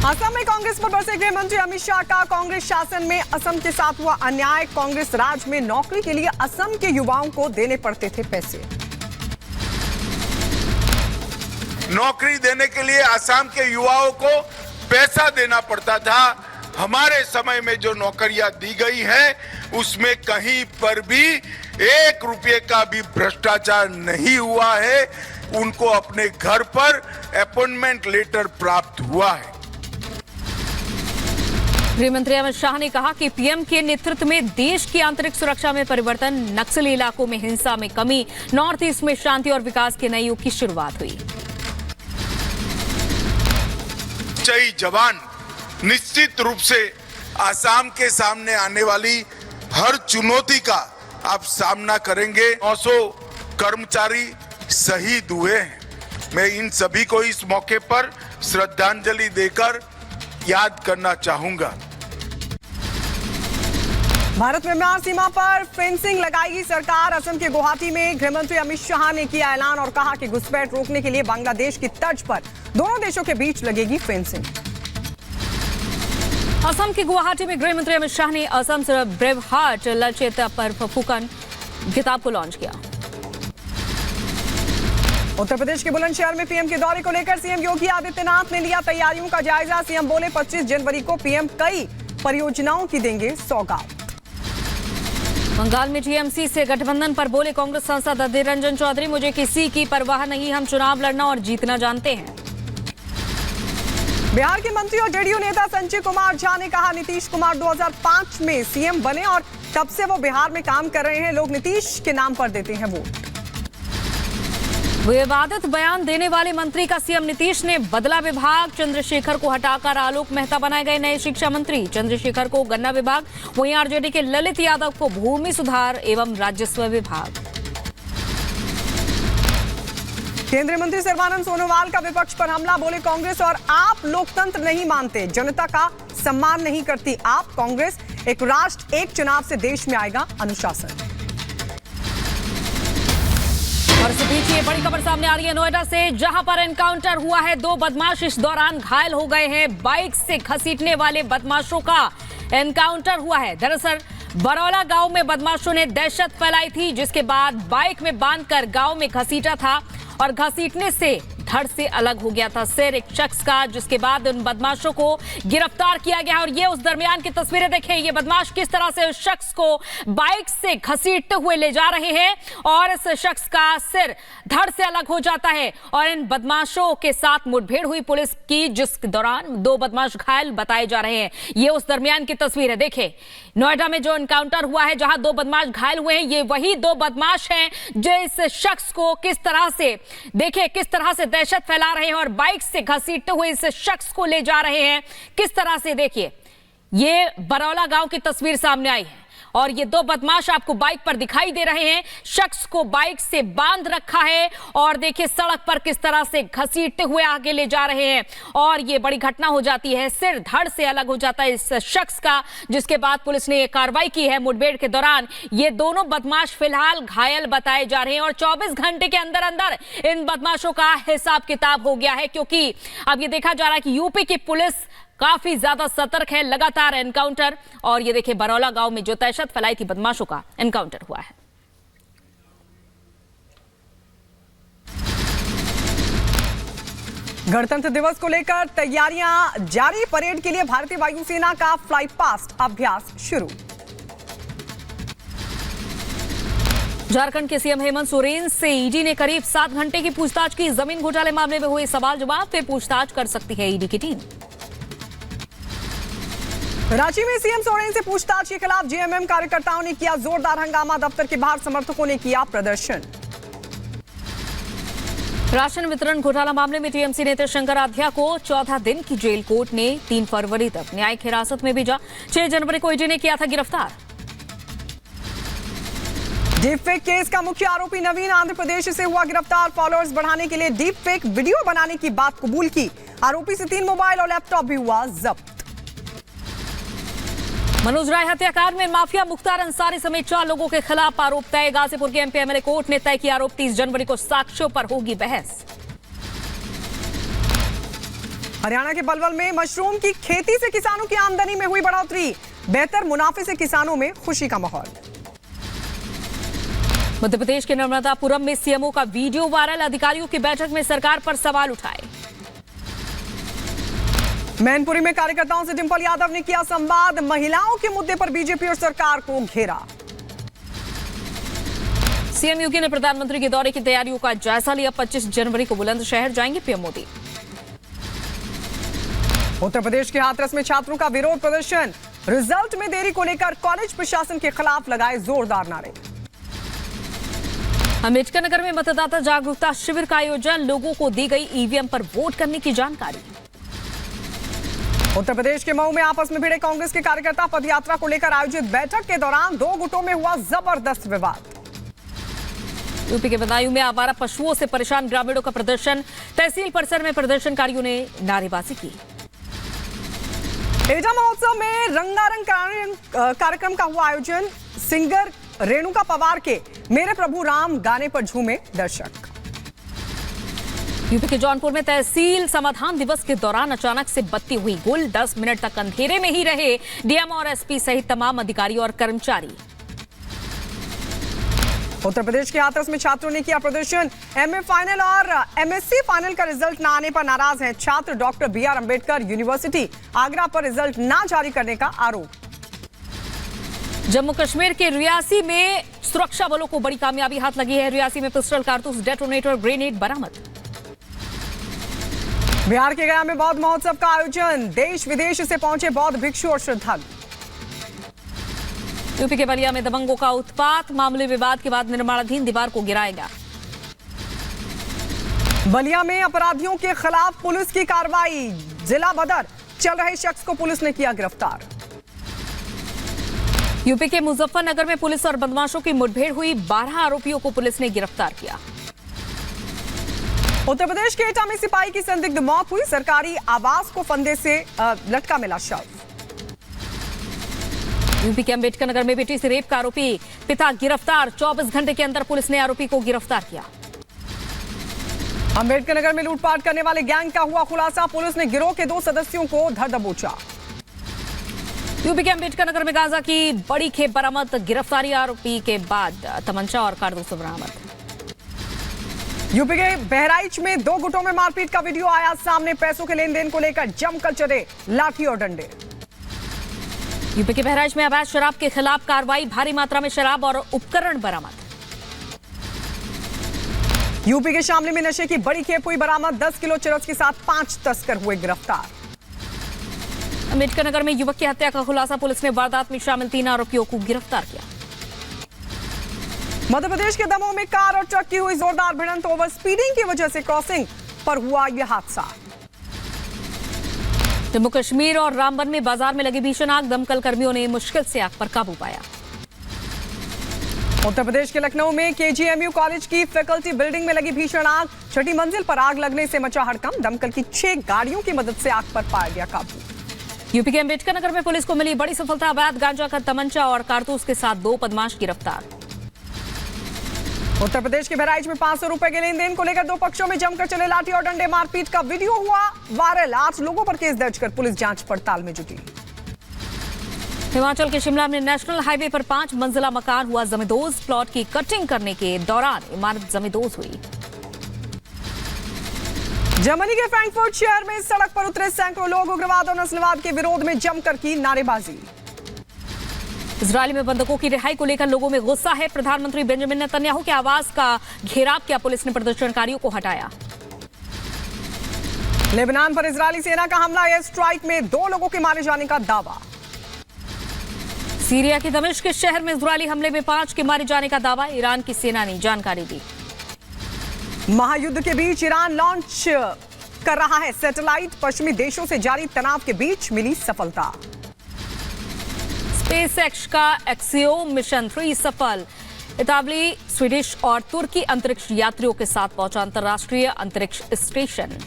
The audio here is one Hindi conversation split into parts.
असम में कांग्रेस पर बरसे गृह मंत्री अमित शाह का कांग्रेस शासन में असम के साथ हुआ अन्याय। कांग्रेस राज में नौकरी के लिए असम के युवाओं को देने पड़ते थे पैसे। नौकरी देने के लिए असम के युवाओं को पैसा देना पड़ता था। हमारे समय में जो नौकरियां दी गई है उसमें कहीं पर भी 1 रुपये का भी भ्रष्टाचार नहीं हुआ है। उनको अपने घर पर अपॉइंटमेंट लेटर प्राप्त हुआ है। गृह मंत्री अमित शाह ने कहा कि पीएम के नेतृत्व में देश की आंतरिक सुरक्षा में परिवर्तन, नक्सली इलाकों में हिंसा में कमी, नॉर्थ ईस्ट में शांति और विकास के नए युग की शुरुआत हुई। जय जवान निश्चित रूप से असम के सामने आने वाली हर चुनौती का आप सामना करेंगे। 900 कर्मचारी शहीद हुए हैं। मैं इन सभी को इस मौके पर श्रद्धांजलि देकर याद करना चाहूंगा। भारत म्यांमार सीमा पर फेंसिंग लगाएगी सरकार। असम के गुवाहाटी में गृह मंत्री अमित शाह ने किया ऐलान और कहा कि घुसपैठ रोकने के लिए बांग्लादेश की तर्ज पर दोनों देशों के बीच लगेगी फेंसिंग। असम के गुवाहाटी में गृह मंत्री अमित शाह ने असम से ब्रेव हार्ट लचित पर फफूकन किताब को लॉन्च किया। उत्तर प्रदेश के बुलंदशहर में पीएम के दौरे को लेकर सीएम योगी आदित्यनाथ ने लिया तैयारियों का जायजा। सीएम बोले 25 जनवरी को पीएम कई परियोजनाओं की देंगे सौगात। बंगाल में टीएमसी से गठबंधन पर बोले कांग्रेस सांसद अधीर रंजन चौधरी, मुझे किसी की परवाह नहीं, हम चुनाव लड़ना और जीतना जानते हैं। बिहार के मंत्री और जेडीयू नेता संजय कुमार झा ने कहा नीतीश कुमार 2005 में सीएम बने और तब से वो बिहार में काम कर रहे हैं, लोग नीतीश के नाम पर देते हैं वोट। विवादित बयान देने वाले मंत्री का सीएम नीतीश ने बदला विभाग, चंद्रशेखर को हटाकर आलोक मेहता बनाए गए नए शिक्षा मंत्री। चंद्रशेखर को गन्ना विभाग, वहीं आरजेडी के ललित यादव को भूमि सुधार एवं राजस्व विभाग। केंद्रीय मंत्री सर्बानंद सोनोवाल का विपक्ष पर हमला, बोले कांग्रेस और आप लोकतंत्र नहीं मानते, जनता का सम्मान नहीं करती आप। कांग्रेस एक राष्ट्र एक चुनाव से देश में आएगा अनुशासन। और इस बीच ये बड़ी खबर सामने आ रही है नोएडा से, जहां पर एनकाउंटर हुआ है। 2 बदमाश इस दौरान घायल हो गए हैं। बाइक से घसीटने वाले बदमाशों का एनकाउंटर हुआ है। दरअसल बरौला गांव में बदमाशों ने दहशत फैलाई थी, जिसके बाद बाइक में बांधकर गांव में घसीटा था और घसीटने से धड़ से अलग हो गया था सिर एक शख्स का, जिसके बाद उन बदमाशों को गिरफ्तार किया गया। और ये उस दरमियान की तस्वीरें देखें, ये बदमाश किस तरह से उस शख्स को बाइक से घसीटते हुए ले जा रहे हैं और इस शख्स का सिर धड़ से अलग हो जाता है। और इन बदमाशों के साथ मुठभेड़ हुई पुलिस की, जिस दौरान 2 बदमाश घायल बताए जा रहे हैं। ये उस दरमियान की तस्वीर है। देखें नोएडा में जो एनकाउंटर हुआ है, जहां 2 बदमाश घायल हुए हैं, ये वही 2 बदमाश हैं जो इस शख्स को किस तरह से देखें किस तरह से दहशत फैला रहे हैं और बाइक से घसीटते हुए इस शख्स को ले जा रहे हैं। किस तरह से देखिए, ये बरौला गांव की तस्वीर सामने आई है और ये 2 बदमाश आपको बाइक पर दिखाई दे रहे हैं। शख्स को बाइक से बांध रखा है और देखिए सड़क पर किस तरह से घसीटते हुए आगे ले जा रहे हैं और ये बड़ी घटना हो जाती है। सिर धड़ से अलग हो जाता है इस शख्स का, जिसके बाद पुलिस ने ये कार्रवाई की है। मुठभेड़ के दौरान ये दोनों बदमाश फिलहाल घायल बताए जा रहे हैं और 24 घंटे के अंदर अंदर इन बदमाशों का हिसाब किताब हो गया है, क्योंकि अब ये देखा जा रहा है कि यूपी की पुलिस काफी ज्यादा सतर्क है। लगातार एनकाउंटर, और ये देखिए बरौला गांव में जो दहशत फैलाई थी बदमाशों का एनकाउंटर हुआ है। गणतंत्र दिवस को लेकर तैयारियां जारी। परेड के लिए भारतीय वायुसेना का फ्लाई पास्ट अभ्यास शुरू। झारखंड के सीएम हेमंत सोरेन से ईडी ने करीब 7 घंटे की पूछताछ की। जमीन घोटाले मामले में हुए सवाल जवाब पे पूछताछ कर सकती है ईडी की टीम। रांची में सीएम सोरेन से पूछताछ के खिलाफ जेएमएम कार्यकर्ताओं ने किया जोरदार हंगामा। दफ्तर के बाहर समर्थकों ने किया प्रदर्शन। राशन वितरण घोटाला मामले में टीएमसी नेता शंकर आध्या को 14 दिन की जेल कोर्ट ने 3 फरवरी तक न्यायिक हिरासत में भेजा। 6 जनवरी को ईडी ने किया था गिरफ्तार। डीप फेक केस का मुख्य आरोपी नवीन आंध्र प्रदेश से हुआ गिरफ्तार। फॉलोअर्स बढ़ाने के लिए डीप फेक वीडियो बनाने की बात कबूल की। आरोपी से 3 मोबाइल और लैपटॉप भी हुआ जब्त। मनोज राय हत्याकांड में माफिया मुख्तार अंसारी समेत 4 लोगों के खिलाफ आरोप तय। गाजीपुर के एमपी एमएलए कोर्ट ने तय किया आरोप। 30 जनवरी को साक्ष्यों पर होगी बहस। हरियाणा के पलवल में मशरूम की खेती से किसानों की आमदनी में हुई बढ़ोतरी, बेहतर मुनाफे से किसानों में खुशी का माहौल। मध्य प्रदेश के नर्मदापुरम में सीएमओ का वीडियो वायरल, अधिकारियों की बैठक में सरकार पर सवाल उठाए। मैनपुरी में कार्यकर्ताओं से डिंपल यादव ने किया संवाद, महिलाओं के मुद्दे पर बीजेपी और सरकार को घेरा। सीएम योगी ने प्रधानमंत्री के दौरे की तैयारियों का जायजा लिया, 25 जनवरी को बुलंदशहर जाएंगे पीएम मोदी। उत्तर प्रदेश के हाथरस में छात्रों का विरोध प्रदर्शन, रिजल्ट में देरी को लेकर कॉलेज प्रशासन के खिलाफ लगाए जोरदार नारे। अम्बेडकर नगर में मतदाता जागरूकता शिविर का आयोजन, लोगों को दी गई ईवीएम पर वोट करने की जानकारी। उत्तर प्रदेश के मऊ में आपस में भिड़े कांग्रेस के कार्यकर्ता, पदयात्रा को लेकर आयोजित बैठक के दौरान दो गुटों में हुआ जबरदस्त विवाद। यूपी के बदायूं में आवारा पशुओं से परेशान ग्रामीणों का प्रदर्शन, तहसील परिसर में प्रदर्शनकारियों ने नारेबाजी की। एजा महोत्सव में रंगारंग कार्यक्रम का हुआ आयोजन, सिंगर रेणुका पवार के मेरे प्रभु राम गाने पर झूमे दर्शक। यूपी के जौनपुर में तहसील समाधान दिवस के दौरान अचानक से बत्ती हुई गुल, 10 मिनट तक अंधेरे में ही रहे डीएम और एसपी सहित तमाम अधिकारी और कर्मचारी। उत्तर प्रदेश के हाथरस में छात्रों ने किया प्रदर्शन, एमए फाइनल और एमएससी फाइनल का रिजल्ट न आने पर नाराज हैं छात्र, doctor BR Ambedkar university Agra पर रिजल्ट ना जारी करने का आरोप। जम्मू कश्मीर के रियासी में सुरक्षा बलों को बड़ी कामयाबी हाथ लगी है, रियासी में पिस्टल, कारतूस, डेटोनेटर, ग्रेनेड बरामद। बिहार के गया में बौद्ध महोत्सव का आयोजन, देश विदेश से पहुंचे बौद्ध भिक्षु और श्रद्धालु। यूपी के बलिया में दबंगों का उत्पात, मामूली विवाद के बाद निर्माणाधीन दीवार को गिराया गया। बलिया में अपराधियों के खिलाफ पुलिस की कार्रवाई, जिला बदर चल रहे शख्स को पुलिस ने किया गिरफ्तार। यूपी के मुजफ्फरनगर में पुलिस और बदमाशों की मुठभेड़ हुई, 12 आरोपियों को पुलिस ने गिरफ्तार किया। उत्तर प्रदेश के एटा में सिपाही की संदिग्ध मौत हुई, सरकारी आवास को फंदे से लटका मिला शव। यूपी के अम्बेडकर नगर में बेटी से रेप का आरोपी पिता गिरफ्तार, 24 घंटे के अंदर पुलिस ने आरोपी को गिरफ्तार किया। अम्बेडकर नगर में लूटपाट करने वाले गैंग का हुआ खुलासा, पुलिस ने गिरोह के 2 सदस्यों को धर दबोचा। यूपी के अम्बेडकर नगर में गांजा की बड़ी खेप बरामद, गिरफ्तारी आरोपी के बाद तमंचा और कारतूस बरामद। यूपी के बहराइच में 2 गुटों में मारपीट का वीडियो आया सामने, पैसों के लेन देन को लेकर जमकर चले लाठी और डंडे। यूपी के बहराइच में अवैध शराब के खिलाफ कार्रवाई, भारी मात्रा में शराब और उपकरण बरामद। यूपी के शामली में नशे की बड़ी खेप हुई बरामद, 10 किलो चरस के साथ 5 तस्कर हुए गिरफ्तार। अम्बेडकर नगर में युवक की हत्या का खुलासा, पुलिस ने वारदात में शामिल 3 आरोपियों को गिरफ्तार किया। मध्य प्रदेश के दमोह में कार और ट्रक की हुई जोरदार भिड़ंत, ओवर स्पीडिंग की वजह से क्रॉसिंग पर हुआ यह हादसा। जम्मू कश्मीर और रामबन में बाजार में लगी भीषण आग, दमकल कर्मियों ने मुश्किल से आग पर काबू पाया। उत्तर प्रदेश के लखनऊ में केजीएमयू कॉलेज की फैकल्टी बिल्डिंग में लगी भीषण आग, 6ठी मंजिल पर आग लगने से मचा हड़कंप, दमकल की 6 गाड़ियों की मदद से आग पर पाया गया काबू। यूपी के अम्बेडकर नगर में पुलिस को मिली बड़ी सफलता, अवैध गांजा का तमंचा और कारतूस के साथ 2 बदमाश गिरफ्तार। उत्तर प्रदेश के बहराइच में 500 रुपए के लेन देन को लेकर 2 पक्षों में जमकर चले लाठी और डंडे, मारपीट का वीडियो हुआ वायरल, 8 लोगों पर केस दर्ज कर पुलिस जांच पड़ताल में जुटी। हिमाचल के शिमला में नेशनल हाईवे पर 5 मंजिला मकान हुआ जमींदोज, प्लॉट की कटिंग करने के दौरान इमारत जमींदोज हुई। जर्मनी के फ्रैंकफर्ट शहर में सड़क पर उतरे सैकड़ों लोग, उग्रवाद और नस्लवाद के विरोध में जमकर की नारेबाजी। इजरायल में बंधकों की रिहाई को लेकर लोगों में गुस्सा है, प्रधानमंत्री बेंजामिन नेतन्याहू के आवास का घेराव किया, पुलिस ने प्रदर्शनकारियों को हटाया। लेबनान पर इजरायली सेना का हमला, एयर स्ट्राइक में 2 लोगों के मारे जाने का दावा। सीरिया के दमिश्क शहर में इजरायली हमले में 5 के मारे जाने का दावा, ईरान की सेना ने जानकारी दी। महायुद्ध के बीच ईरान लॉन्च कर रहा है सैटेलाइट, पश्चिमी देशों से जारी तनाव के बीच मिली सफलता। स्पेसएक्स का एक्सियोम मिशन 3 सफल, इतालवी, स्वीडिश और तुर्की अंतरिक्ष यात्रियों के साथ पहुंचा अंतर्राष्ट्रीय अंतरिक्ष स्टेशन।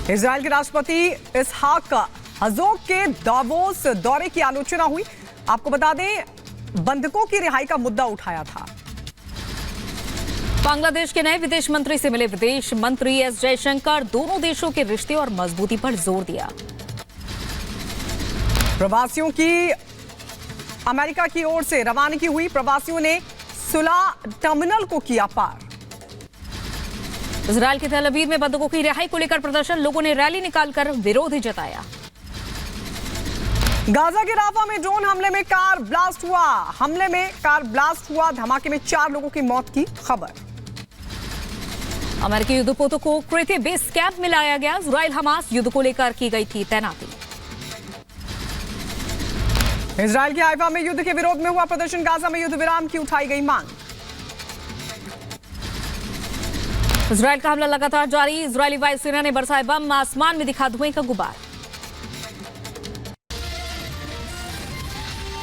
इजरायल के राष्ट्रपति इसहाक हजोग के दावोस दौरे की आलोचना हुई, आपको बता दें बंधकों की रिहाई का मुद्दा उठाया था। बांग्लादेश के नए विदेश मंत्री से मिले विदेश मंत्री एस जयशंकर, दोनों देशों के रिश्ते और मजबूती पर जोर दिया। प्रवासियों की अमेरिका की ओर से रवानगी हुई, प्रवासियों ने सुलह टर्मिनल को किया पार। इजरायल के तेल अवीव में बंधकों की रिहाई को लेकर प्रदर्शन, लोगों ने रैली निकालकर विरोध जताया। गाजा के राफा में ड्रोन हमले में कार ब्लास्ट हुआ, धमाके में 4 लोगों की मौत की खबर। अमेरिकी युद्धपोतों को क्रेते बेस कैंप में लाया गया, इजरायल हमास युद्ध को लेकर की गई थी तैनाती। इजरायल के हाइफा में युद्ध के विरोध में हुआ प्रदर्शन, गाजा में युद्ध विराम की उठाई गई मांग। इजरायल का हमला लगातार जारी, इजरायली वायुसेना ने बरसाए बम, आसमान में दिखा धुएं का गुबार।